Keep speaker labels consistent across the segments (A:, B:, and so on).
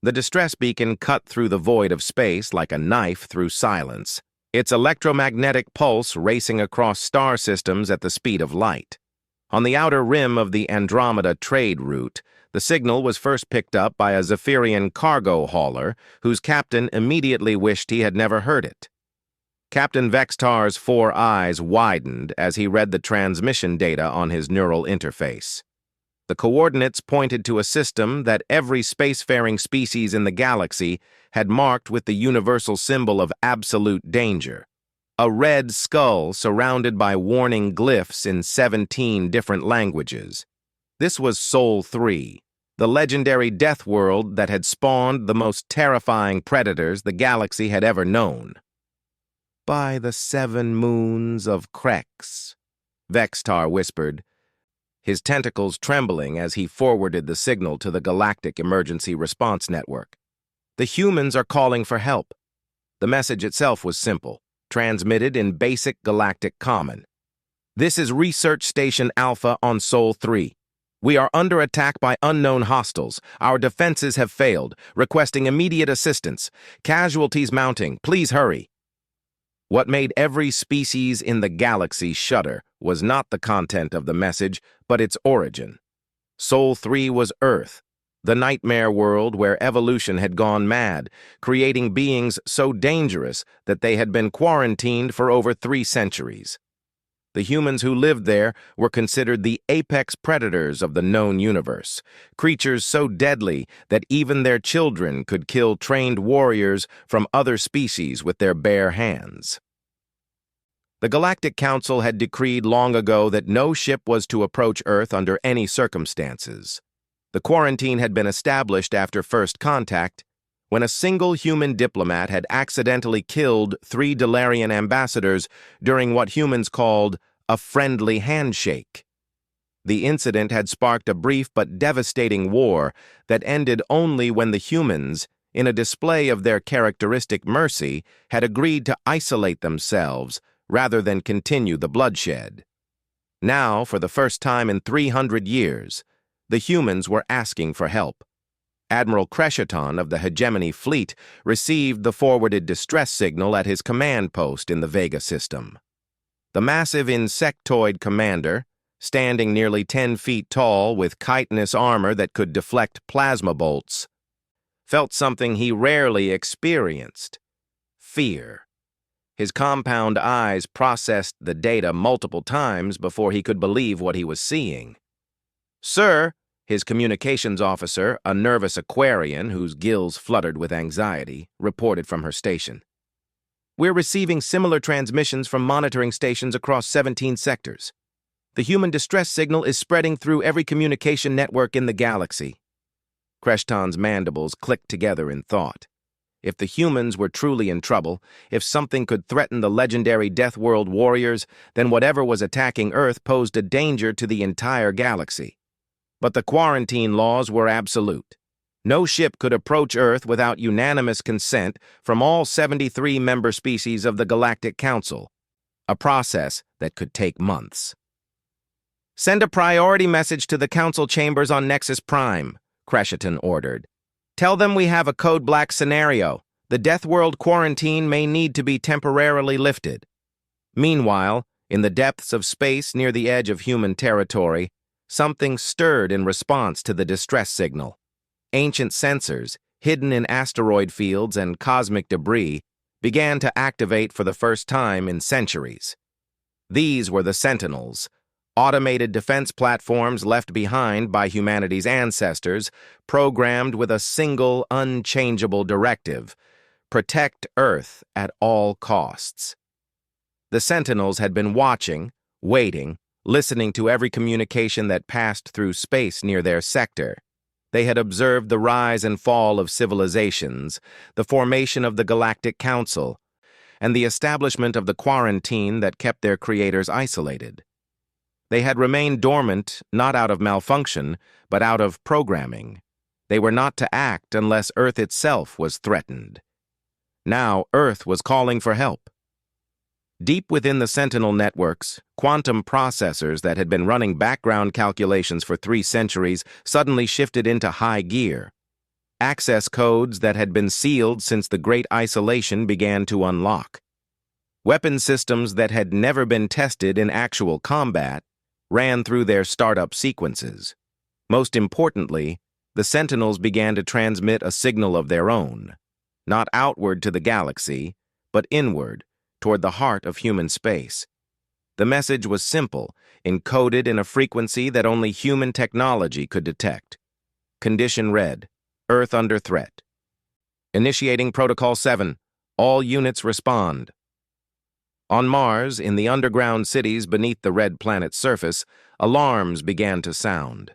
A: The distress beacon cut through the void of space like a knife through silence, its electromagnetic pulse racing across star systems at the speed of light. On the outer rim of the Andromeda trade route, the signal was first picked up by a Zephyrian cargo hauler whose captain immediately wished he had never heard it. Captain Vextar's 4 eyes widened as he read the transmission data on his neural interface. The coordinates pointed to a system that every spacefaring species in the galaxy had marked with the universal symbol of absolute danger. A red skull surrounded by warning glyphs in 17 different languages. This was Sol 3, the legendary Deathworld that had spawned the most terrifying predators the galaxy had ever known. "By the 7 moons of Krex," Vextar whispered, his tentacles trembling as he forwarded the signal to the Galactic Emergency Response Network. "The humans are calling for help." The message itself was simple, transmitted in basic galactic common. "This is Research Station Alpha on Sol 3. We are under attack by unknown hostiles. Our defenses have failed, requesting immediate assistance. Casualties mounting. Please hurry." What made every species in the galaxy shudder was not the content of the message, but its origin. Sol 3 was Earth, the nightmare world where evolution had gone mad, creating beings so dangerous that they had been quarantined for over 3 centuries. The humans who lived there were considered the apex predators of the known universe, creatures so deadly that even their children could kill trained warriors from other species with their bare hands. The Galactic Council had decreed long ago that no ship was to approach Earth under any circumstances. The quarantine had been established after first contact, when a single human diplomat had accidentally killed 3 Delarian ambassadors during what humans called a friendly handshake. The incident had sparked a brief but devastating war that ended only when the humans, in a display of their characteristic mercy, had agreed to isolate themselves rather than continue the bloodshed. Now, for the first time in 300 years, the humans were asking for help. Admiral Creshaton of the Hegemony Fleet received the forwarded distress signal at his command post in the Vega system. The massive insectoid commander, standing nearly 10 feet tall with chitinous armor that could deflect plasma bolts, felt something he rarely experienced: fear. His compound eyes processed the data multiple times before he could believe what he was seeing. "Sir," his communications officer, a nervous Aquarian whose gills fluttered with anxiety, reported from her station. "We're receiving similar transmissions from monitoring stations across 17 sectors. The human distress signal is spreading through every communication network in the galaxy." Creshaton's mandibles clicked together in thought. If the humans were truly in trouble, if something could threaten the legendary Deathworld warriors, then whatever was attacking Earth posed a danger to the entire galaxy. But the quarantine laws were absolute. No ship could approach Earth without unanimous consent from all 73 member species of the Galactic Council, a process that could take months. "Send a priority message to the Council chambers on Nexus Prime," Creshaton ordered. "Tell them we have a code black scenario. The Deathworld quarantine may need to be temporarily lifted." Meanwhile, in the depths of space near the edge of human territory, something stirred in response to the distress signal. Ancient sensors, hidden in asteroid fields and cosmic debris, began to activate for the first time in centuries. These were the Sentinels, automated defense platforms left behind by humanity's ancestors, programmed with a single, unchangeable directive: protect Earth at all costs. The Sentinels had been watching, waiting, listening to every communication that passed through space near their sector. They had observed the rise and fall of civilizations, the formation of the Galactic Council, and the establishment of the quarantine that kept their creators isolated. They had remained dormant not out of malfunction, but out of programming. They were not to act unless Earth itself was threatened. Now Earth was calling for help. Deep within the Sentinel networks, quantum processors that had been running background calculations for 3 centuries suddenly shifted into high gear. access codes that had been sealed since the Great Isolation began to unlock. Weapon systems that had never been tested in actual combat ran through their startup sequences. Most importantly, the Sentinels began to transmit a signal of their own, not outward to the galaxy, but inward, toward the heart of human space. The message was simple, encoded in a frequency that only human technology could detect. Condition read, Earth under threat. Initiating Protocol 7. All units respond. On Mars, in the underground cities beneath the red planet's surface, alarms began to sound.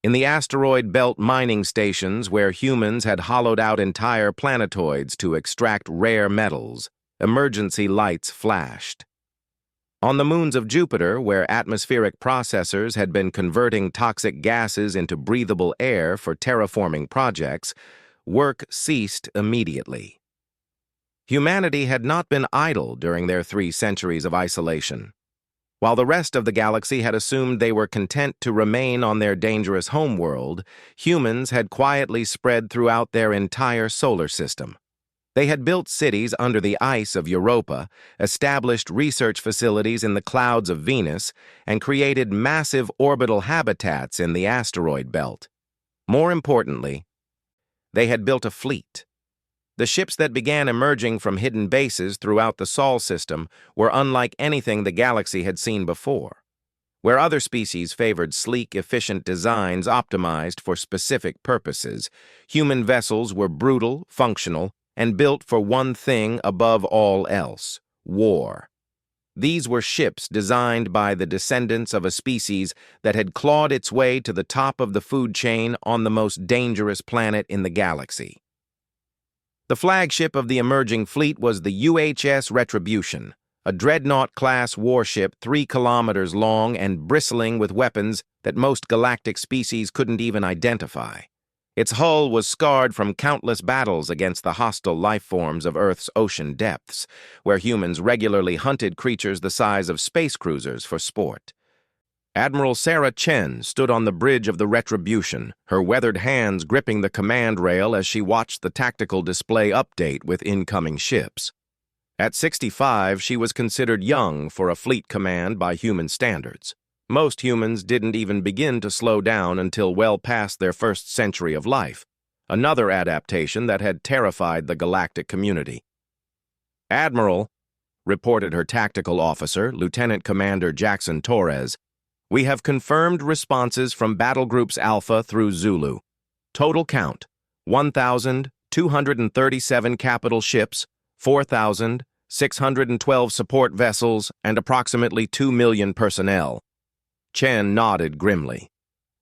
A: In the asteroid belt mining stations where humans had hollowed out entire planetoids to extract rare metals, emergency lights flashed. On the moons of Jupiter, where atmospheric processors had been converting toxic gases into breathable air for terraforming projects, work ceased immediately. Humanity had not been idle during their 3 centuries of isolation. While the rest of the galaxy had assumed they were content to remain on their dangerous homeworld, humans had quietly spread throughout their entire solar system. They had built cities under the ice of Europa, established research facilities in the clouds of Venus, and created massive orbital habitats in the asteroid belt. More importantly, they had built a fleet. The ships that began emerging from hidden bases throughout the Sol system were unlike anything the galaxy had seen before. Where other species favored sleek, efficient designs optimized for specific purposes, human vessels were brutal, functional, and built for one thing above all else: war. These were ships designed by the descendants of a species that had clawed its way to the top of the food chain on the most dangerous planet in the galaxy. The flagship of the emerging fleet was the UHS Retribution, a dreadnought-class warship 3 kilometers long and bristling with weapons that most galactic species couldn't even identify. Its hull was scarred from countless battles against the hostile life forms of Earth's ocean depths, where humans regularly hunted creatures the size of space cruisers for sport. Admiral Sarah Chen stood on the bridge of the Retribution, her weathered hands gripping the command rail as she watched the tactical display update with incoming ships. At 65, she was considered young for a fleet command by human standards. Most humans didn't even begin to slow down until well past their first century of life, another adaptation that had terrified the galactic community. "Admiral," reported her tactical officer, Lieutenant Commander Jackson Torres, "we have confirmed responses from battle groups Alpha through Zulu. Total count, 1,237 capital ships, 4,612 support vessels, and approximately 2 million personnel." Chen nodded grimly.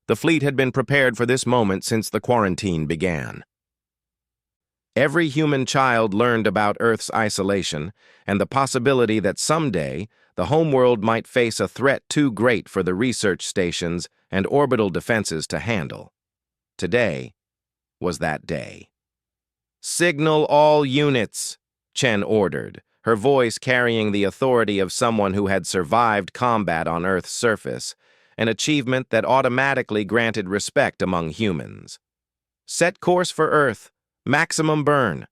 A: The fleet had been prepared for this moment since the quarantine began. Every human child learned about Earth's isolation and the possibility that someday the homeworld might face a threat too great for the research stations and orbital defenses to handle. Today was that day. "Signal all units," Chen ordered, her voice carrying the authority of someone who had survived combat on Earth's surface, an achievement that automatically granted respect among humans. "Set course for Earth. Maximum burn.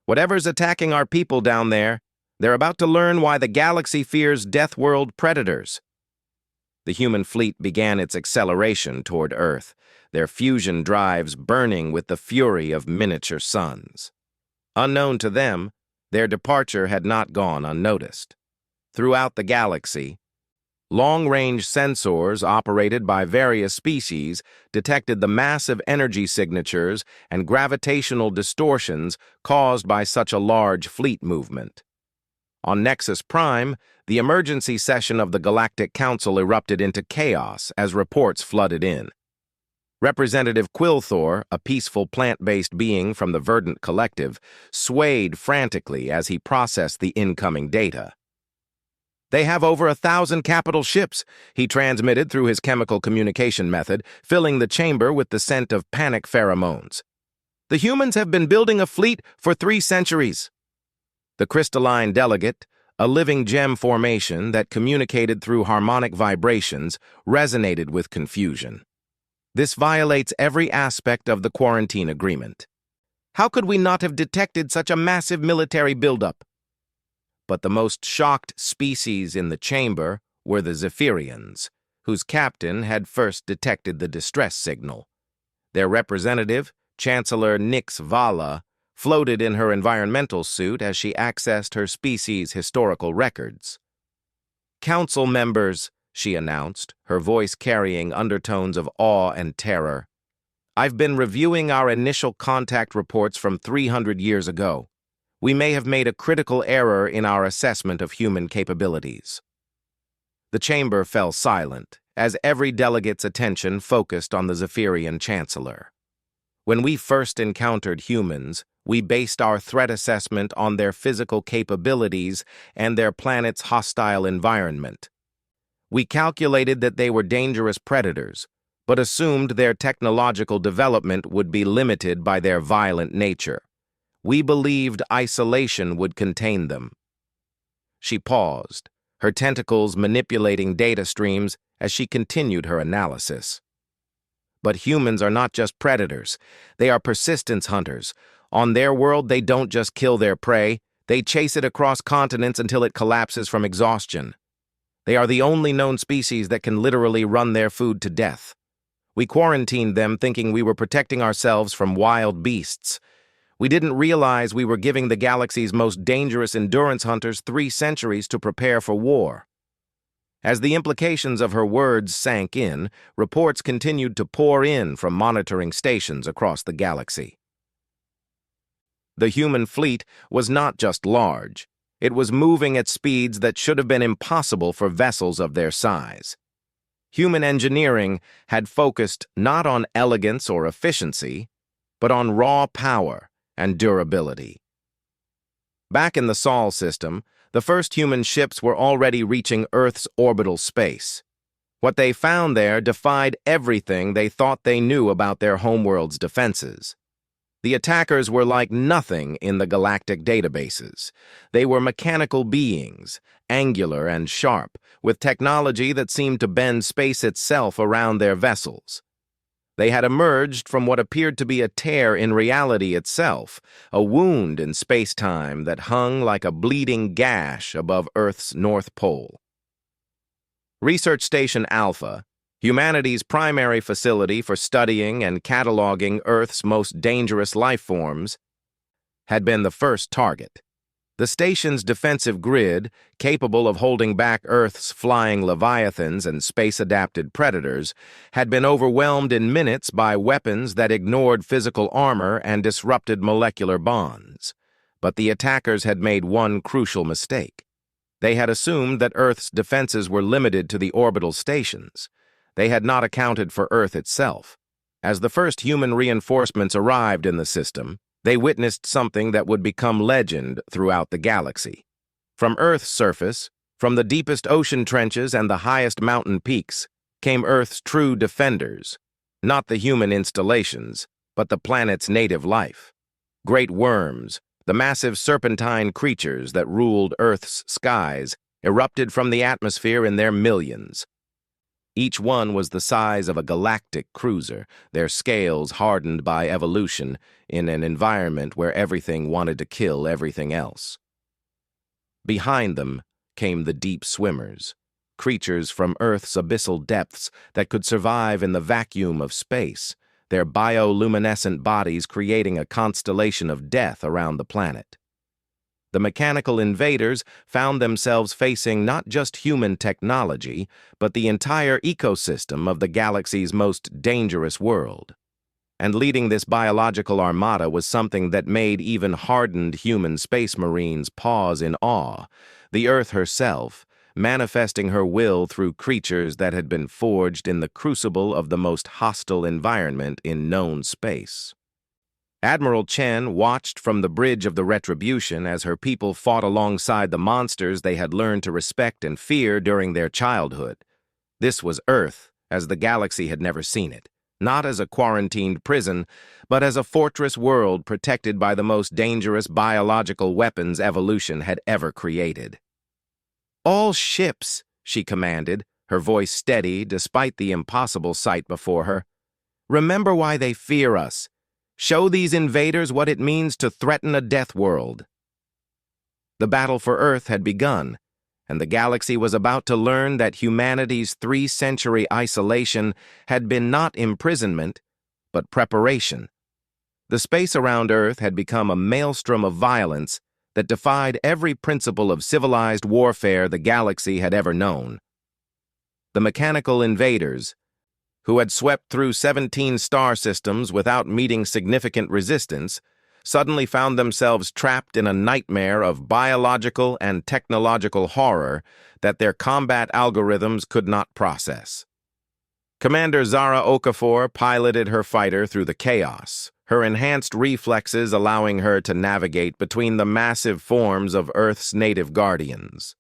A: Whatever's attacking our people down there, they're about to learn why the galaxy fears Deathworld predators." The human fleet began its acceleration toward Earth, their fusion drives burning with the fury of miniature suns. Unknown to them, their departure had not gone unnoticed. Throughout the galaxy, long-range sensors operated by various species detected the massive energy signatures and gravitational distortions caused by such a large fleet movement. On Nexus Prime, the emergency session of the Galactic Council erupted into chaos as reports flooded in. Representative Quilthor, a peaceful plant-based being from the Verdant Collective, swayed frantically as he processed the incoming data. "They have over 1,000 capital ships," he transmitted through his chemical communication method, filling the chamber with the scent of panic pheromones. "The humans have been building a fleet for 3 centuries. The crystalline delegate, a living gem formation that communicated through harmonic vibrations, resonated with confusion. This violates every aspect of the quarantine agreement. How could we not have detected such a massive military buildup? But the most shocked species in the chamber were the Zephyrians, whose captain had first detected the distress signal. Their representative, Chancellor Nix Vala, floated in her environmental suit as she accessed her species' historical records. "Council members," she announced, her voice carrying undertones of awe and terror. "I've been reviewing our initial contact reports from 300 years ago. We may have made a critical error in our assessment of human capabilities." The chamber fell silent, as every delegate's attention focused on the Zephyrian Chancellor. "When we first encountered humans, we based our threat assessment on their physical capabilities and their planet's hostile environment. We calculated that they were dangerous predators, but assumed their technological development would be limited by their violent nature. We believed isolation would contain them." She paused, her tentacles manipulating data streams as she continued her analysis. "But humans are not just predators. They are persistence hunters. On their world, they don't just kill their prey, they chase it across continents until it collapses from exhaustion. They are the only known species that can literally run their food to death. We quarantined them thinking we were protecting ourselves from wild beasts. We didn't realize we were giving the galaxy's most dangerous endurance hunters 3 centuries to prepare for war." As the implications of her words sank in, reports continued to pour in from monitoring stations across the galaxy. The human fleet was not just large. It was moving at speeds that should have been impossible for vessels of their size. Human engineering had focused not on elegance or efficiency, but on raw power and durability. Back in the Sol system, the first human ships were already reaching Earth's orbital space. What they found there defied everything they thought they knew about their homeworld's defenses. The attackers were like nothing in the galactic databases. They were mechanical beings, angular and sharp, with technology that seemed to bend space itself around their vessels. They had emerged from what appeared to be a tear in reality itself, a wound in space-time that hung like a bleeding gash above Earth's North Pole. Research Station Alpha, humanity's primary facility for studying and cataloging Earth's most dangerous life forms, had been the first target. The station's defensive grid, capable of holding back Earth's flying leviathans and space-adapted predators, had been overwhelmed in minutes by weapons that ignored physical armor and disrupted molecular bonds. But the attackers had made one crucial mistake. They had assumed that Earth's defenses were limited to the orbital stations. They had not accounted for Earth itself. As the first human reinforcements arrived in the system, they witnessed something that would become legend throughout the galaxy. From Earth's surface, from the deepest ocean trenches and the highest mountain peaks, came Earth's true defenders, not the human installations, but the planet's native life. Great worms, the massive serpentine creatures that ruled Earth's skies, erupted from the atmosphere in their millions. Each one was the size of a galactic cruiser, their scales hardened by evolution in an environment where everything wanted to kill everything else. Behind them came the deep swimmers, creatures from Earth's abyssal depths that could survive in the vacuum of space, their bioluminescent bodies creating a constellation of death around the planet. The mechanical invaders found themselves facing not just human technology, but the entire ecosystem of the galaxy's most dangerous world. And leading this biological armada was something that made even hardened human space marines pause in awe, the Earth herself, manifesting her will through creatures that had been forged in the crucible of the most hostile environment in known space. Admiral Chen watched from the bridge of the Retribution as her people fought alongside the monsters they had learned to respect and fear during their childhood. This was Earth, as the galaxy had never seen it, not as a quarantined prison, but as a fortress world protected by the most dangerous biological weapons evolution had ever created. "All ships," she commanded, her voice steady despite the impossible sight before her. Remember why they fear us. Show these invaders what it means to threaten a Deathworld. The battle for Earth had begun, and the galaxy was about to learn that humanity's 3-century isolation had been not imprisonment, but preparation. The space around Earth had become a maelstrom of violence that defied every principle of civilized warfare the galaxy had ever known. The mechanical invaders, who had swept through 17 star systems without meeting significant resistance, suddenly found themselves trapped in a nightmare of biological and technological horror that their combat algorithms could not process. Commander Zara Okafor piloted her fighter through the chaos, her enhanced reflexes allowing her to navigate between the massive forms of Earth's native guardians.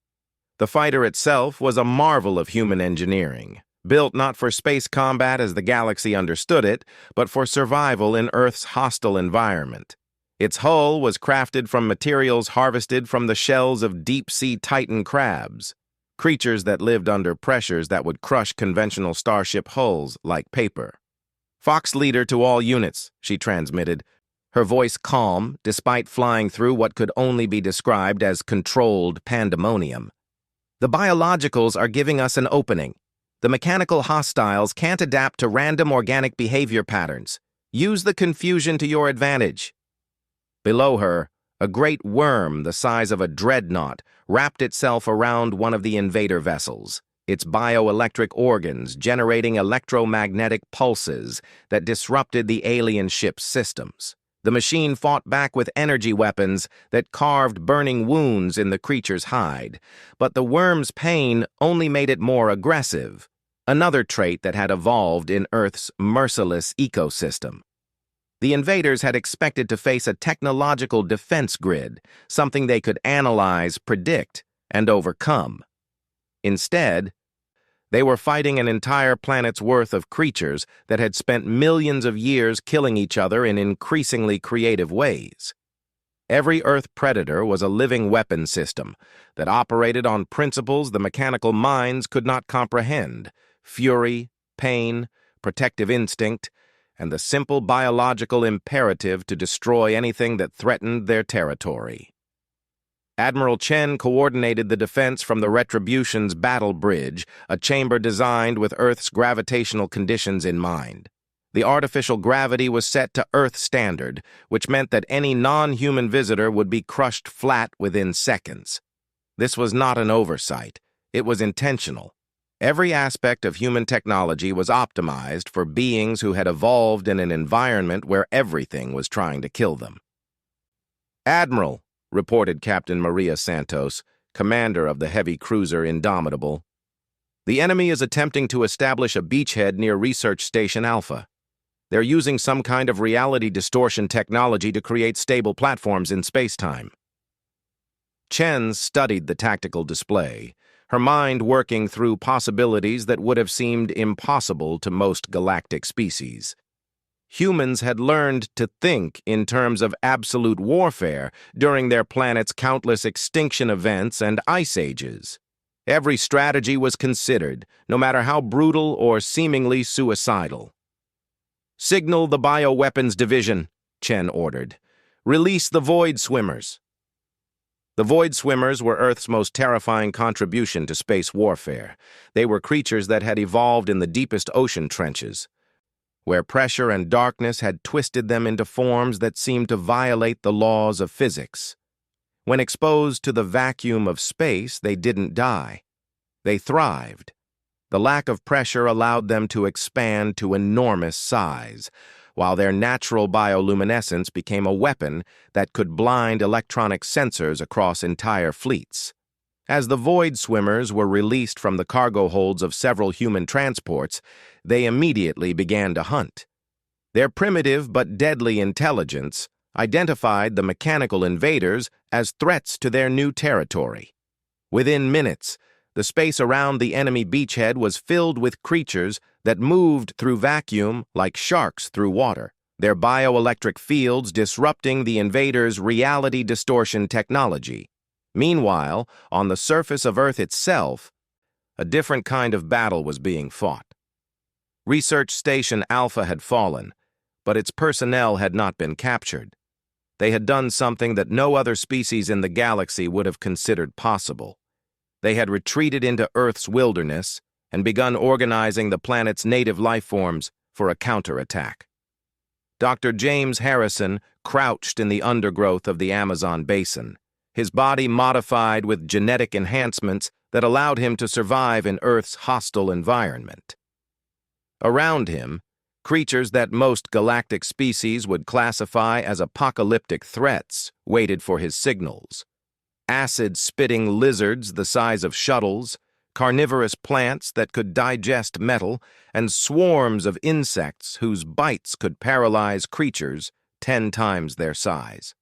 A: The fighter itself was a marvel of human engineering, built not for space combat as the galaxy understood it, but for survival in Earth's hostile environment. Its hull was crafted from materials harvested from the shells of deep-sea titan crabs, creatures that lived under pressures that would crush conventional starship hulls like paper. "Fox leader to all units," she transmitted, her voice calm despite flying through what could only be described as controlled pandemonium. "The biologicals are giving us an opening. The mechanical hostiles can't adapt to random organic behavior patterns. Use the confusion to your advantage." Below her, a great worm the size of a dreadnought wrapped itself around one of the invader vessels, its bioelectric organs generating electromagnetic pulses that disrupted the alien ship's systems. The machine fought back with energy weapons that carved burning wounds in the creature's hide, but the worm's pain only made it more aggressive, another trait that had evolved in Earth's merciless ecosystem. The invaders had expected to face a technological defense grid, something they could analyze, predict, and overcome. Instead, they were fighting an entire planet's worth of creatures that had spent millions of years killing each other in increasingly creative ways. Every Earth predator was a living weapon system that operated on principles the mechanical minds could not comprehend: fury, pain, protective instinct, and the simple biological imperative to destroy anything that threatened their territory. Admiral Chen coordinated the defense from the Retribution's battle bridge, a chamber designed with Earth's gravitational conditions in mind. The artificial gravity was set to Earth standard, which meant that any non-human visitor would be crushed flat within seconds. This was not an oversight. It was intentional. Every aspect of human technology was optimized for beings who had evolved in an environment where everything was trying to kill them. "Admiral," reported Captain Maria Santos, commander of the heavy cruiser Indomitable, "the enemy is attempting to establish a beachhead near Research Station Alpha. They're using some kind of reality distortion technology to create stable platforms in space-time." Chen studied the tactical display, her mind working through possibilities that would have seemed impossible to most galactic species. Humans had learned to think in terms of absolute warfare during their planet's countless extinction events and ice ages. Every strategy was considered, no matter how brutal or seemingly suicidal. "Signal the bioweapons division," Chen ordered. "Release the Void Swimmers." The Void Swimmers were Earth's most terrifying contribution to space warfare. They were creatures that had evolved in the deepest ocean trenches, where pressure and darkness had twisted them into forms that seemed to violate the laws of physics. When exposed to the vacuum of space, they didn't die. They thrived. The lack of pressure allowed them to expand to enormous size, while their natural bioluminescence became a weapon that could blind electronic sensors across entire fleets. As the Void Swimmers were released from the cargo holds of several human transports, they immediately began to hunt. Their primitive but deadly intelligence identified the mechanical invaders as threats to their new territory. Within minutes, the space around the enemy beachhead was filled with creatures that moved through vacuum like sharks through water, their bioelectric fields disrupting the invaders' reality distortion technology. Meanwhile, on the surface of Earth itself, a different kind of battle was being fought. Research Station Alpha had fallen, but its personnel had not been captured. They had done something that no other species in the galaxy would have considered possible. They had retreated into Earth's wilderness and begun organizing the planet's native lifeforms for a counterattack. Dr. James Harrison crouched in the undergrowth of the Amazon basin, his body modified with genetic enhancements that allowed him to survive in Earth's hostile environment. Around him, creatures that most galactic species would classify as apocalyptic threats waited for his signals. Acid-spitting lizards the size of shuttles, carnivorous plants that could digest metal, and swarms of insects whose bites could paralyze creatures 10 times their size.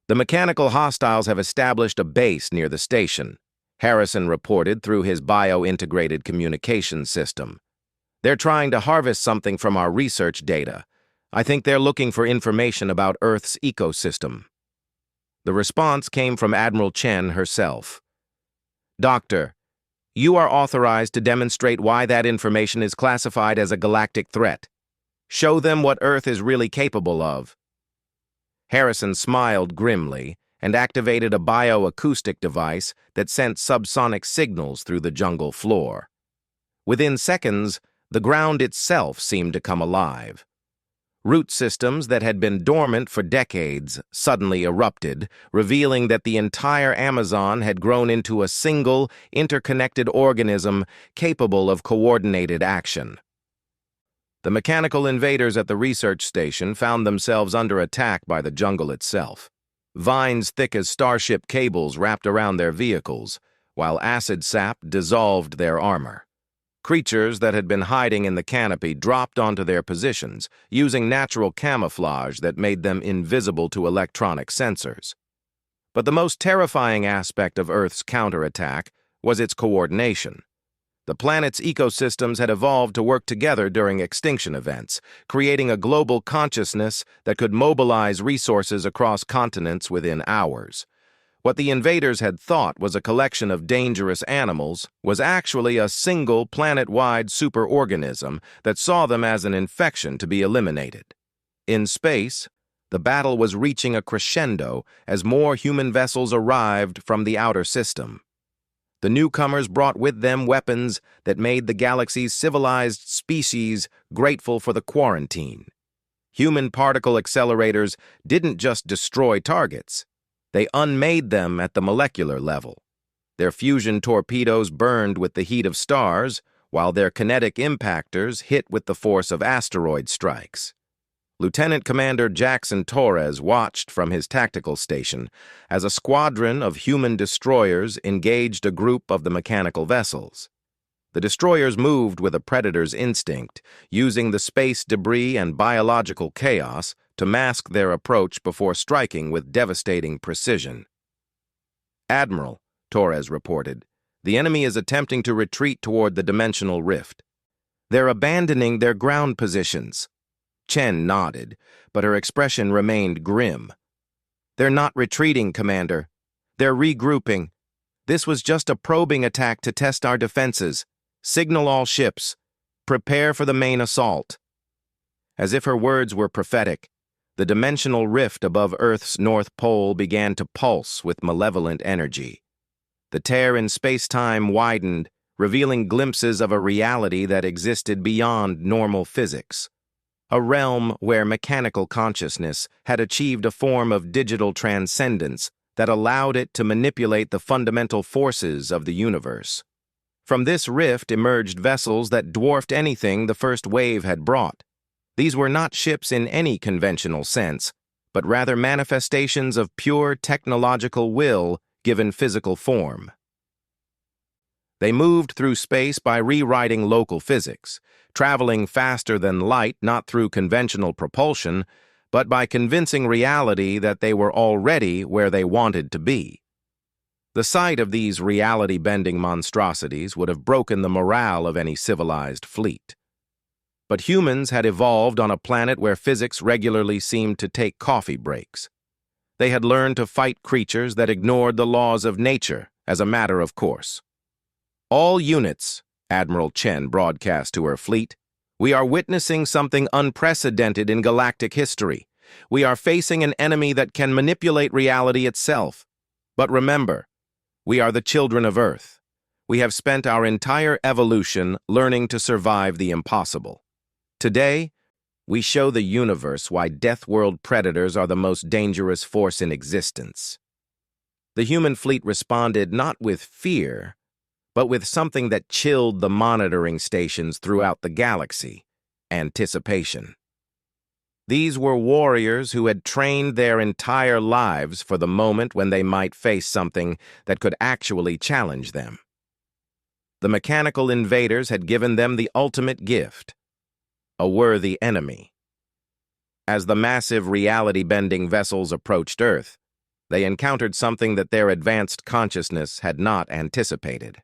A: The mechanical hostiles have established a base near the station, Harrison reported through his bio-integrated communications system. They're trying to harvest something from our research data. I think they're looking for information about Earth's ecosystem. The response came from Admiral Chen herself. Doctor, you are authorized to demonstrate why that information is classified as a galactic threat. Show them what Earth is really capable of. Harrison smiled grimly and activated a bioacoustic device that sent subsonic signals through the jungle floor. Within seconds, the ground itself seemed to come alive. Root systems that had been dormant for decades suddenly erupted, revealing that the entire Amazon had grown into a single, interconnected organism capable of coordinated action. The mechanical invaders at the research station found themselves under attack by the jungle itself. Vines thick as starship cables wrapped around their vehicles, while acid sap dissolved their armor. Creatures that had been hiding in the canopy dropped onto their positions, using natural camouflage that made them invisible to electronic sensors. But the most terrifying aspect of Earth's counterattack was its coordination. The planet's ecosystems had evolved to work together during extinction events, creating a global consciousness that could mobilize resources across continents within hours. What the invaders had thought was a collection of dangerous animals was actually a single planet-wide superorganism that saw them as an infection to be eliminated. In space, the battle was reaching a crescendo as more human vessels arrived from the outer system. The newcomers brought with them weapons that made the galaxy's civilized species grateful for the quarantine. Human particle accelerators didn't just destroy targets. They unmade them at the molecular level. Their fusion torpedoes burned with the heat of stars, while their kinetic impactors hit with the force of asteroid strikes. Lieutenant Commander Jackson Torres watched from his tactical station as a squadron of human destroyers engaged a group of the mechanical vessels. The destroyers moved with a predator's instinct, using the space debris and biological chaos to mask their approach before striking with devastating precision. "Admiral," Torres reported, "the enemy is attempting to retreat toward the dimensional rift. They're abandoning their ground positions." Chen nodded, but her expression remained grim. "They're not retreating, Commander. They're regrouping. This was just a probing attack to test our defenses. Signal all ships. Prepare for the main assault." As if her words were prophetic, the dimensional rift above Earth's North Pole began to pulse with malevolent energy. The tear in space-time widened, revealing glimpses of a reality that existed beyond normal physics. A realm where mechanical consciousness had achieved a form of digital transcendence that allowed it to manipulate the fundamental forces of the universe. From this rift emerged vessels that dwarfed anything the first wave had brought. These were not ships in any conventional sense, but rather manifestations of pure technological will given physical form. They moved through space by rewriting local physics, traveling faster than light not through conventional propulsion, but by convincing reality that they were already where they wanted to be. The sight of these reality-bending monstrosities would have broken the morale of any civilized fleet. But humans had evolved on a planet where physics regularly seemed to take coffee breaks. They had learned to fight creatures that ignored the laws of nature as a matter of course. "All units," Admiral Chen broadcast to her fleet. "We are witnessing something unprecedented in galactic history. We are facing an enemy that can manipulate reality itself. But remember, we are the children of Earth. We have spent our entire evolution learning to survive the impossible. Today, we show the universe why Deathworld predators are the most dangerous force in existence." The human fleet responded not with fear, but with something that chilled the monitoring stations throughout the galaxy: anticipation. These were warriors who had trained their entire lives for the moment when they might face something that could actually challenge them. The mechanical invaders had given them the ultimate gift: a worthy enemy. As the massive reality-bending vessels approached Earth, they encountered something that their advanced consciousness had not anticipated.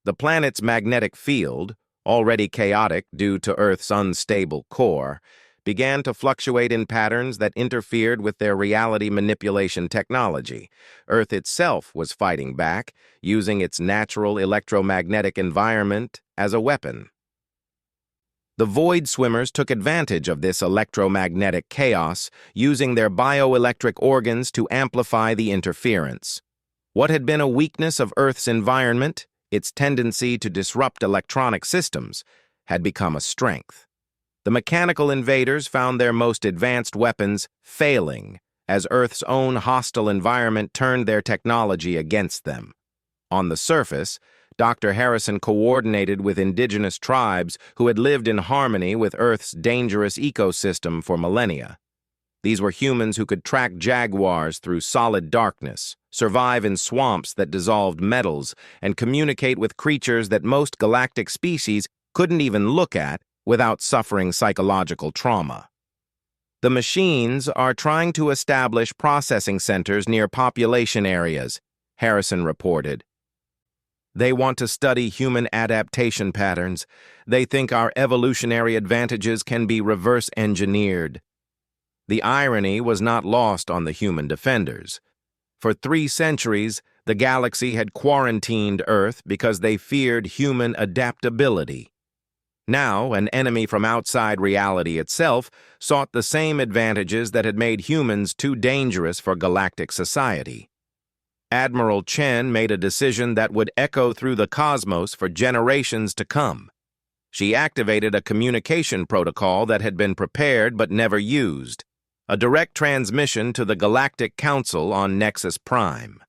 A: The planet's magnetic field, already chaotic due to Earth's unstable core, began to fluctuate in patterns that interfered with their reality manipulation technology. Earth itself was fighting back, using its natural electromagnetic environment as a weapon. The Void Swimmers took advantage of this electromagnetic chaos, using their bioelectric organs to amplify the interference. What had been a weakness of Earth's environment, its tendency to disrupt electronic systems, had become a strength. The mechanical invaders found their most advanced weapons failing as Earth's own hostile environment turned their technology against them. On the surface, Dr. Harrison coordinated with indigenous tribes who had lived in harmony with Earth's dangerous ecosystem for millennia. These were humans who could track jaguars through solid darkness, survive in swamps that dissolved metals, and communicate with creatures that most galactic species couldn't even look at without suffering psychological trauma. "The machines are trying to establish processing centers near population areas," Harrison reported. "They want to study human adaptation patterns. They think our evolutionary advantages can be reverse-engineered." The irony was not lost on the human defenders. For 3 centuries, the galaxy had quarantined Earth because they feared human adaptability. Now, an enemy from outside reality itself sought the same advantages that had made humans too dangerous for galactic society. Admiral Chen made a decision that would echo through the cosmos for generations to come. She activated a communication protocol that had been prepared but never used: a direct transmission to the Galactic Council on Nexus Prime.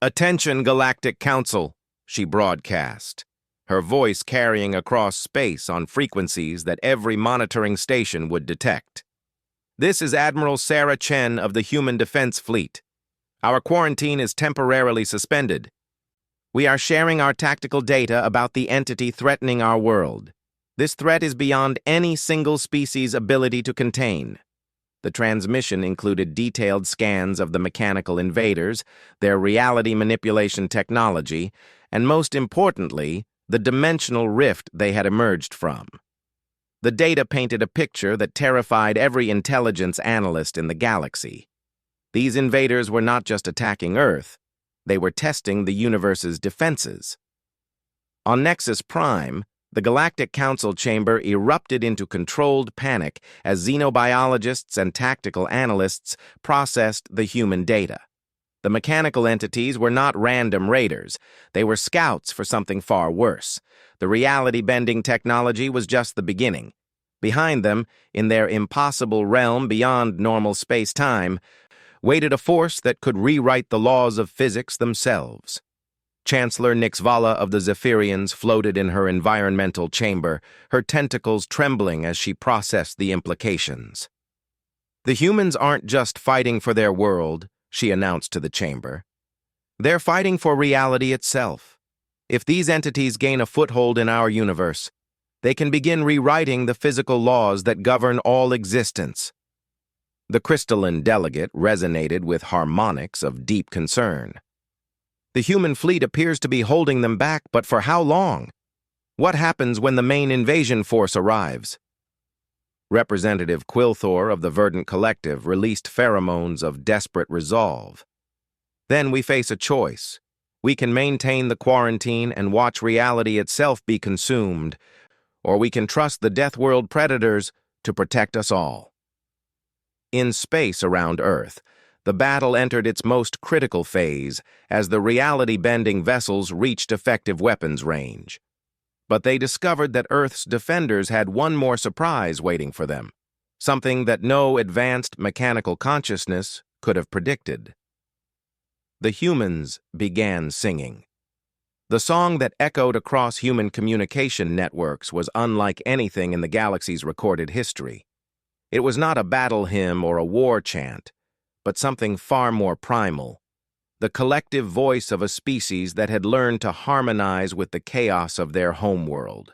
A: "Attention, Galactic Council," she broadcast, her voice carrying across space on frequencies that every monitoring station would detect. "This is Admiral Sarah Chen of the Human Defense Fleet. Our quarantine is temporarily suspended. We are sharing our tactical data about the entity threatening our world. This threat is beyond any single species' ability to contain." The transmission included detailed scans of the mechanical invaders, their reality manipulation technology, and most importantly, the dimensional rift they had emerged from. The data painted a picture that terrified every intelligence analyst in the galaxy. These invaders were not just attacking Earth, they were testing the universe's defenses. On Nexus Prime, the Galactic Council chamber erupted into controlled panic as xenobiologists and tactical analysts processed the human data. The mechanical entities were not random raiders. They were scouts for something far worse. The reality-bending technology was just the beginning. Behind them, in their impossible realm beyond normal space-time, waited a force that could rewrite the laws of physics themselves. Chancellor Nixvala of the Zephyrians floated in her environmental chamber, her tentacles trembling as she processed the implications. "The humans aren't just fighting for their world," she announced to the chamber. "They're fighting for reality itself. If these entities gain a foothold in our universe, they can begin rewriting the physical laws that govern all existence." The crystalline delegate resonated with harmonics of deep concern. "The human fleet appears to be holding them back, but for how long? What happens when the main invasion force arrives?" Representative Quilthor of the Verdant Collective released pheromones of desperate resolve. "Then we face a choice. We can maintain the quarantine and watch reality itself be consumed, or we can trust the Deathworld predators to protect us all. In space around Earth, the battle entered its most critical phase as the reality-bending vessels reached effective weapons range. But they discovered that Earth's defenders had one more surprise waiting for them, something that no advanced mechanical consciousness could have predicted. The humans began singing. The song that echoed across human communication networks was unlike anything in the galaxy's recorded history. It was not a battle hymn or a war chant, but something far more primal, the collective voice of a species that had learned to harmonize with the chaos of their homeworld.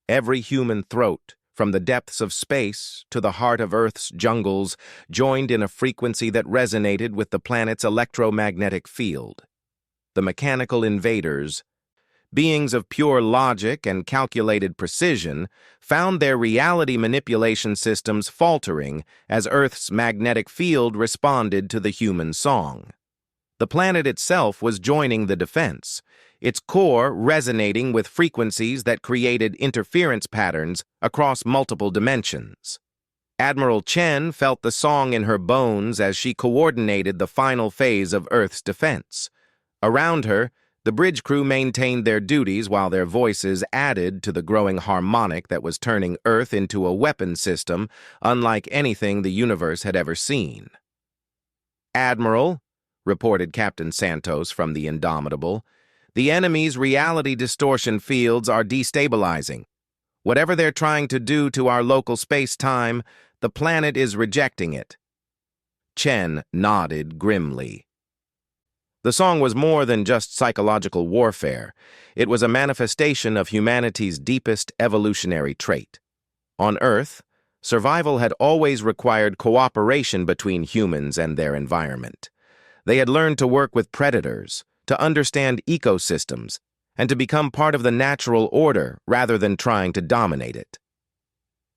A: Every human throat, from the depths of space to the heart of Earth's jungles, joined in a frequency that resonated with the planet's electromagnetic field. The mechanical invaders, beings of pure logic and calculated precision, found their reality manipulation systems faltering as Earth's magnetic field responded to the human song. The planet itself was joining the defense, its core resonating with frequencies that created interference patterns across multiple dimensions. Admiral Chen felt the song in her bones as she coordinated the final phase of Earth's defense. Around her, the bridge crew maintained their duties while their voices added to the growing harmonic that was turning Earth into a weapon system unlike anything the universe had ever seen. "Admiral," reported Captain Santos from the Indomitable, "the enemy's reality distortion fields are destabilizing. Whatever they're trying to do to our local space-time, the planet is rejecting it." Chen nodded grimly. The song was more than just psychological warfare. It was a manifestation of humanity's deepest evolutionary trait. On Earth, survival had always required cooperation between humans and their environment. They had learned to work with predators, to understand ecosystems, and to become part of the natural order rather than trying to dominate it.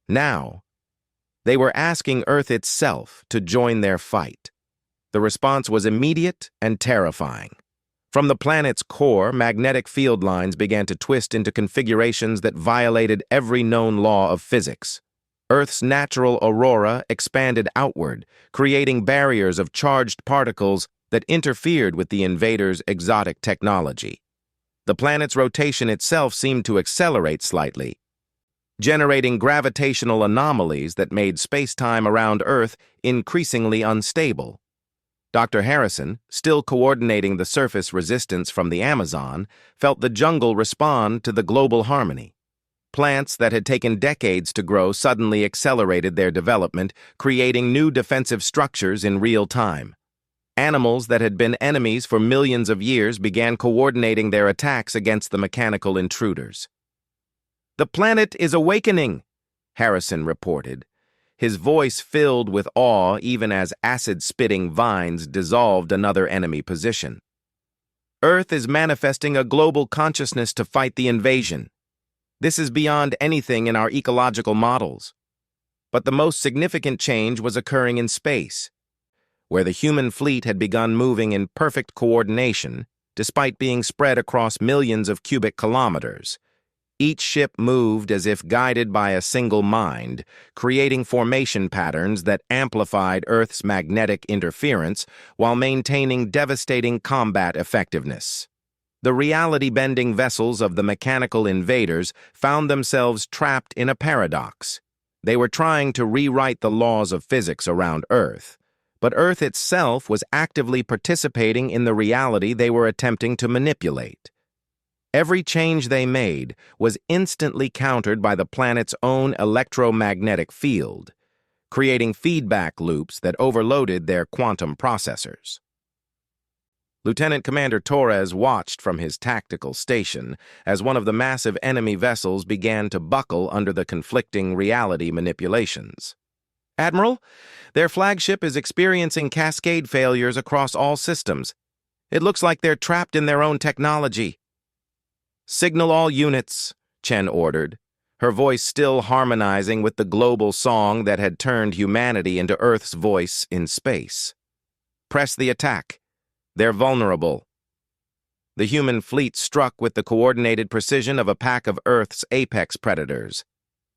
A: Now, they were asking Earth itself to join their fight. The response was immediate and terrifying. From the planet's core, magnetic field lines began to twist into configurations that violated every known law of physics. Earth's natural aurora expanded outward, creating barriers of charged particles that interfered with the invaders' exotic technology. The planet's rotation itself seemed to accelerate slightly, generating gravitational anomalies that made space-time around Earth increasingly unstable. Dr. Harrison, still coordinating the surface resistance from the Amazon, felt the jungle respond to the global harmony. Plants that had taken decades to grow suddenly accelerated their development, creating new defensive structures in real time. Animals that had been enemies for millions of years began coordinating their attacks against the mechanical intruders. "The planet is awakening," Harrison reported, his voice filled with awe even as acid-spitting vines dissolved another enemy position. "Earth is manifesting a global consciousness to fight the invasion. This is beyond anything in our ecological models. But the most significant change was occurring in space, where the human fleet had begun moving in perfect coordination, despite being spread across millions of cubic kilometers. Each ship moved as if guided by a single mind, creating formation patterns that amplified Earth's magnetic interference while maintaining devastating combat effectiveness. The reality-bending vessels of the mechanical invaders found themselves trapped in a paradox. They were trying to rewrite the laws of physics around Earth, but Earth itself was actively participating in the reality they were attempting to manipulate. Every change they made was instantly countered by the planet's own electromagnetic field, creating feedback loops that overloaded their quantum processors. Lieutenant Commander Torres watched from his tactical station as one of the massive enemy vessels began to buckle under the conflicting reality manipulations. "Admiral, their flagship is experiencing cascade failures across all systems. It looks like they're trapped in their own technology." "Signal all units," Chen ordered, her voice still harmonizing with the global song that had turned humanity into Earth's voice in space. "Press the attack. They're vulnerable." The human fleet struck with the coordinated precision of a pack of Earth's apex predators.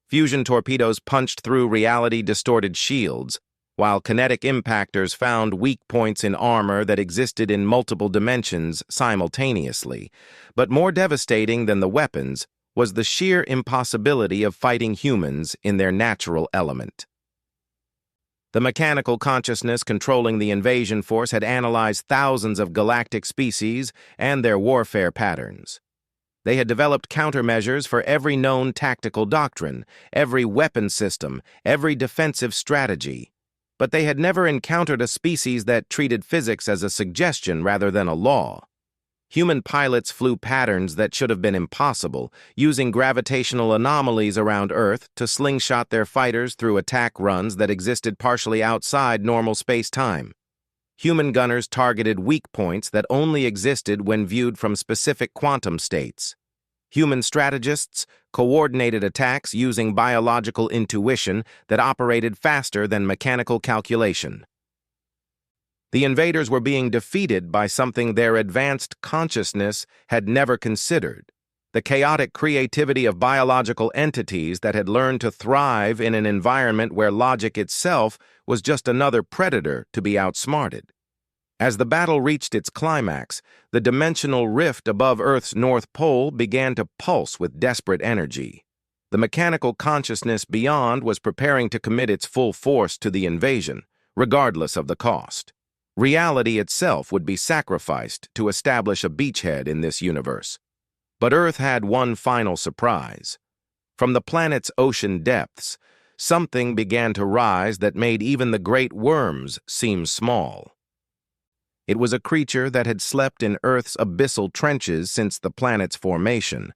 A: Fusion torpedoes punched through reality-distorted shields, while kinetic impactors found weak points in armor that existed in multiple dimensions simultaneously. But more devastating than the weapons was the sheer impossibility of fighting humans in their natural element. The mechanical consciousness controlling the invasion force had analyzed thousands of galactic species and their warfare patterns. They had developed countermeasures for every known tactical doctrine, every weapon system, every defensive strategy. But they had never encountered a species that treated physics as a suggestion rather than a law. Human pilots flew patterns that should have been impossible, using gravitational anomalies around Earth to slingshot their fighters through attack runs that existed partially outside normal space-time. Human gunners targeted weak points that only existed when viewed from specific quantum states. Human strategists coordinated attacks using biological intuition that operated faster than mechanical calculation. The invaders were being defeated by something their advanced consciousness had never considered: the chaotic creativity of biological entities that had learned to thrive in an environment where logic itself was just another predator to be outsmarted. As the battle reached its climax, the dimensional rift above Earth's North Pole began to pulse with desperate energy. The mechanical consciousness beyond was preparing to commit its full force to the invasion, regardless of the cost. Reality itself would be sacrificed to establish a beachhead in this universe. But Earth had one final surprise. From the planet's ocean depths, something began to rise that made even the great worms seem small. It was a creature that had slept in Earth's abyssal trenches since the planet's formation,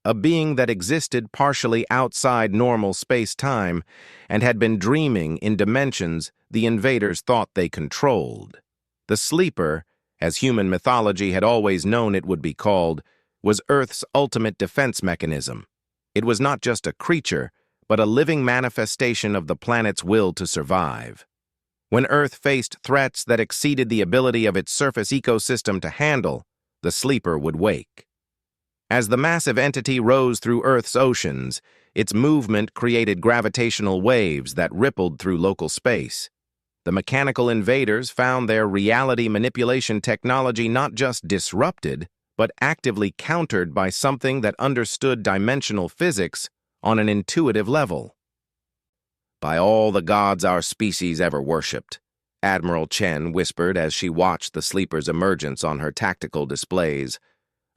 A: a being that existed partially outside normal space-time and had been dreaming in dimensions the invaders thought they controlled. The Sleeper, as human mythology had always known it would be called, was Earth's ultimate defense mechanism. It was not just a creature, but a living manifestation of the planet's will to survive. When Earth faced threats that exceeded the ability of its surface ecosystem to handle, the Sleeper would wake. As the massive entity rose through Earth's oceans, its movement created gravitational waves that rippled through local space. The mechanical invaders found their reality manipulation technology not just disrupted, but actively countered by something that understood dimensional physics on an intuitive level. "By all the gods our species ever worshipped," Admiral Chen whispered as she watched the Sleeper's emergence on her tactical displays,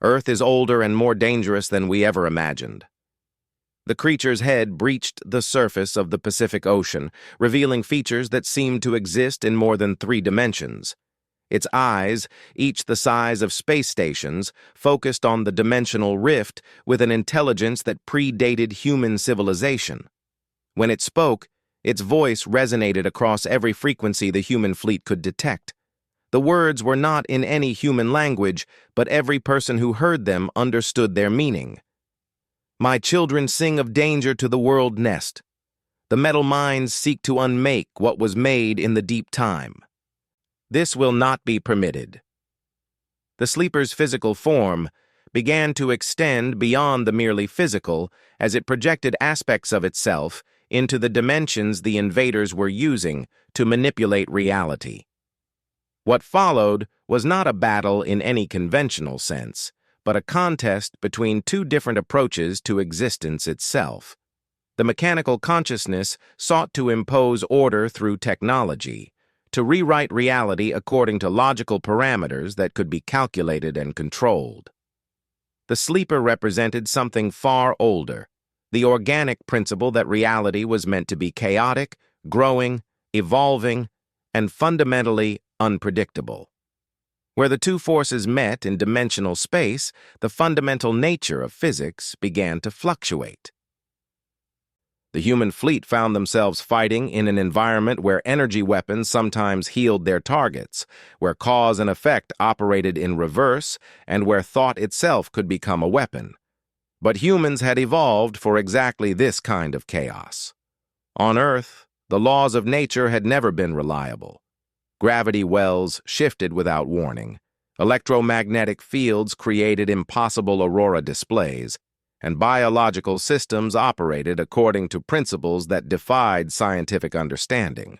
A: "Earth is older and more dangerous than we ever imagined." The creature's head breached the surface of the Pacific Ocean, revealing features that seemed to exist in more than 3 dimensions. Its eyes, each the size of space stations, focused on the dimensional rift with an intelligence that predated human civilization. When it spoke, its voice resonated across every frequency the human fleet could detect. The words were not in any human language, but every person who heard them understood their meaning. "My children sing of danger to the world nest. The metal mines seek to unmake what was made in the deep time. This will not be permitted." The Sleeper's physical form began to extend beyond the merely physical as it projected aspects of itself into the dimensions the invaders were using to manipulate reality. What followed was not a battle in any conventional sense, but a contest between 2 different approaches to existence itself. The mechanical consciousness sought to impose order through technology, to rewrite reality according to logical parameters that could be calculated and controlled. The Sleeper represented something far older, the organic principle that reality was meant to be chaotic, growing, evolving, and fundamentally unpredictable. Where the 2 forces met in dimensional space, the fundamental nature of physics began to fluctuate. The human fleet found themselves fighting in an environment where energy weapons sometimes healed their targets, where cause and effect operated in reverse, and where thought itself could become a weapon. But humans had evolved for exactly this kind of chaos. On Earth, the laws of nature had never been reliable. Gravity wells shifted without warning. Electromagnetic fields created impossible aurora displays, and biological systems operated according to principles that defied scientific understanding.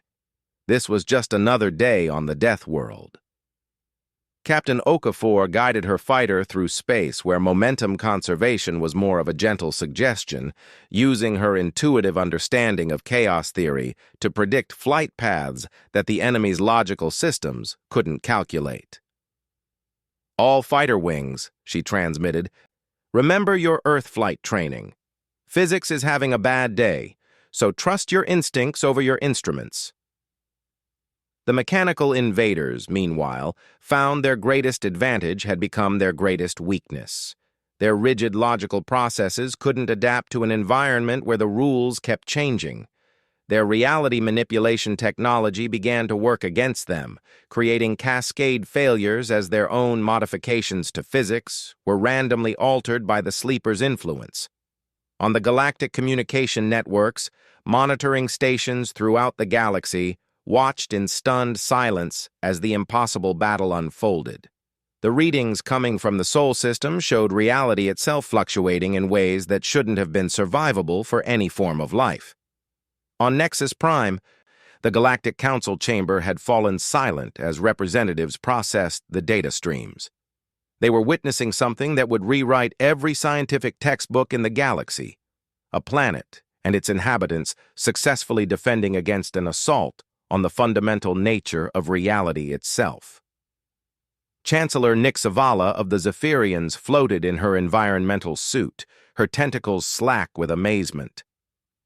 A: This was just another day on the Deathworld. Captain Okafor guided her fighter through space where momentum conservation was more of a gentle suggestion, using her intuitive understanding of chaos theory to predict flight paths that the enemy's logical systems couldn't calculate. "All fighter wings," she transmitted, "remember your Earth flight training. Physics is having a bad day, so trust your instincts over your instruments." The mechanical invaders, meanwhile, found their greatest advantage had become their greatest weakness. Their rigid logical processes couldn't adapt to an environment where the rules kept changing. Their reality manipulation technology began to work against them, creating cascade failures as their own modifications to physics were randomly altered by the sleeper's influence. On the galactic communication networks, monitoring stations throughout the galaxy watched in stunned silence as the impossible battle unfolded. The readings coming from the Sol system showed reality itself fluctuating in ways that shouldn't have been survivable for any form of life. On Nexus Prime, the Galactic Council chamber had fallen silent as representatives processed the data streams. They were witnessing something that would rewrite every scientific textbook in the galaxy: a planet and its inhabitants successfully defending against an assault on the fundamental nature of reality itself. Chancellor Nixavala of the Zephyrians floated in her environmental suit, her tentacles slack with amazement.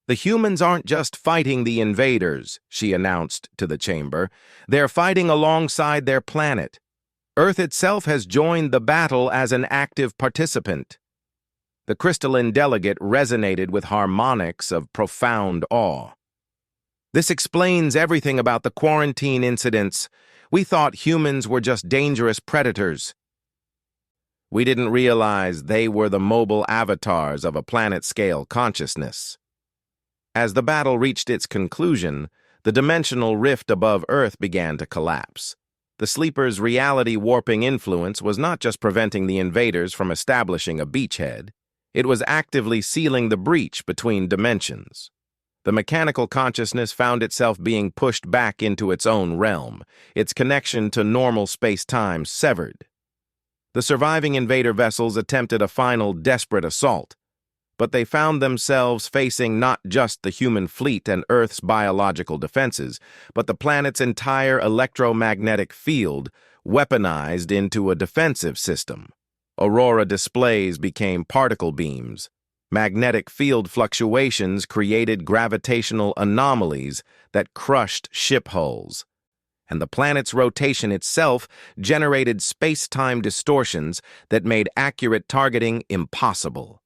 A: "The humans aren't just fighting the invaders," she announced to the chamber. "They're fighting alongside their planet. Earth itself has joined the battle as an active participant." The crystalline delegate resonated with harmonics of profound awe. "This explains everything about the quarantine incidents. We thought humans were just dangerous predators. We didn't realize they were the mobile avatars of a planet-scale consciousness." As the battle reached its conclusion, the dimensional rift above Earth began to collapse. The sleeper's reality-warping influence was not just preventing the invaders from establishing a beachhead, it was actively sealing the breach between dimensions. The mechanical consciousness found itself being pushed back into its own realm, its connection to normal space-time severed. The surviving invader vessels attempted a final desperate assault, but they found themselves facing not just the human fleet and Earth's biological defenses, but the planet's entire electromagnetic field, weaponized into a defensive system. Aurora displays became particle beams. Magnetic field fluctuations created gravitational anomalies that crushed ship hulls. And the planet's rotation itself generated space-time distortions that made accurate targeting impossible.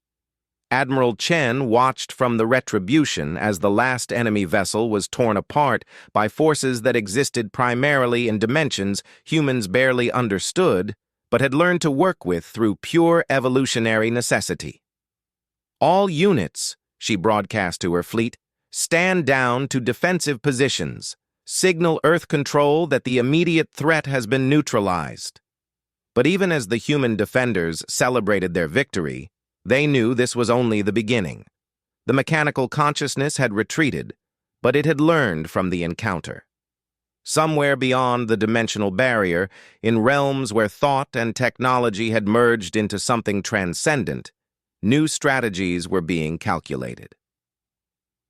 A: Admiral Chen watched from the Retribution as the last enemy vessel was torn apart by forces that existed primarily in dimensions humans barely understood, but had learned to work with through pure evolutionary necessity. "All units," she broadcast to her fleet, "stand down to defensive positions. Signal Earth control that the immediate threat has been neutralized." But even as the human defenders celebrated their victory, they knew this was only the beginning. The mechanical consciousness had retreated, but it had learned from the encounter. Somewhere beyond the dimensional barrier, in realms where thought and technology had merged into something transcendent, new strategies were being calculated.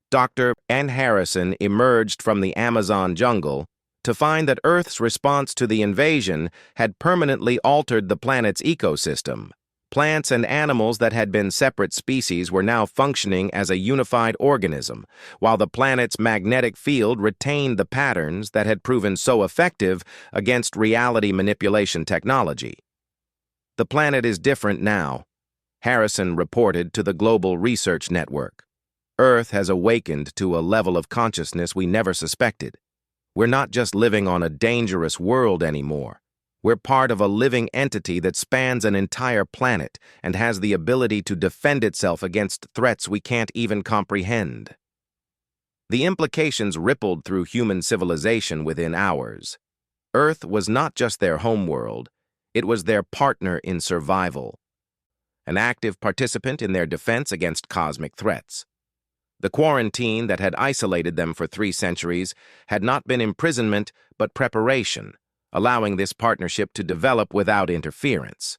A: Dr. Ann Harrison emerged from the Amazon jungle to find that Earth's response to the invasion had permanently altered the planet's ecosystem. Plants and animals that had been separate species were now functioning as a unified organism, while the planet's magnetic field retained the patterns that had proven so effective against reality manipulation technology. "The planet is different now," Harrison reported to the Global Research Network. "Earth has awakened to a level of consciousness we never suspected. We're not just living on a dangerous world anymore. We're part of a living entity that spans an entire planet and has the ability to defend itself against threats we can't even comprehend." The implications rippled through human civilization within hours. Earth was not just their homeworld, It was their partner in survival, an active participant in their defense against cosmic threats. The quarantine that had isolated them for 3 centuries had not been imprisonment but preparation, allowing this partnership to develop without interference.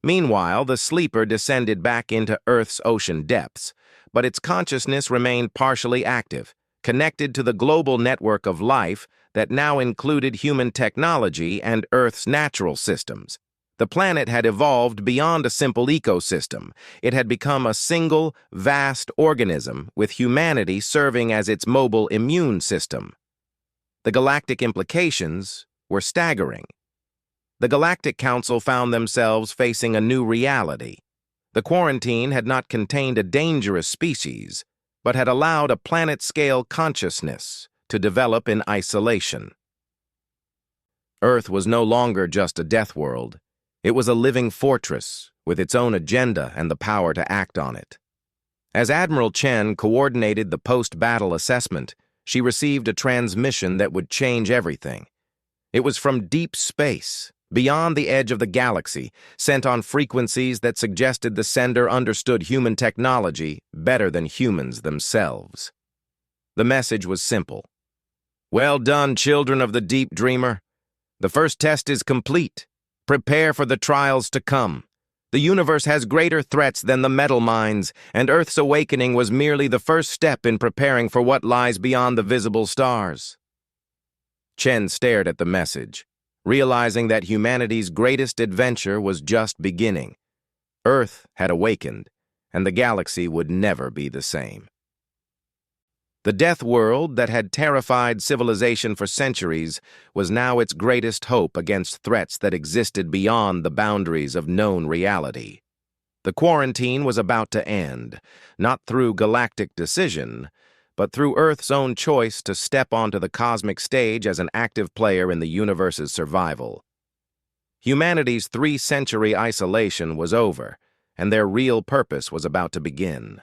A: Meanwhile, the sleeper descended back into Earth's ocean depths, but its consciousness remained partially active, connected to the global network of life that now included human technology and Earth's natural systems. The planet had evolved beyond a simple ecosystem. It had become a single, vast organism with humanity serving as its mobile immune system. The galactic implications were staggering. The Galactic Council found themselves facing a new reality. The quarantine had not contained a dangerous species, but had allowed a planet-scale consciousness to develop in isolation. Earth was no longer just a death world. It was a living fortress with its own agenda and the power to act on it. As Admiral Chen coordinated the post-battle assessment, she received a transmission that would change everything. It was from deep space, beyond the edge of the galaxy, sent on frequencies that suggested the sender understood human technology better than humans themselves. The message was simple. "Well done, children of the Deep Dreamer. The first test is complete. Prepare for the trials to come. The universe has greater threats than the metal mines, and Earth's awakening was merely the first step in preparing for what lies beyond the visible stars." Chen stared at the message, realizing that humanity's greatest adventure was just beginning. Earth had awakened, and the galaxy would never be the same. The death world that had terrified civilization for centuries was now its greatest hope against threats that existed beyond the boundaries of known reality. The quarantine was about to end, not through galactic decision, but through Earth's own choice to step onto the cosmic stage as an active player in the universe's survival. Humanity's 3-century isolation was over, and their real purpose was about to begin.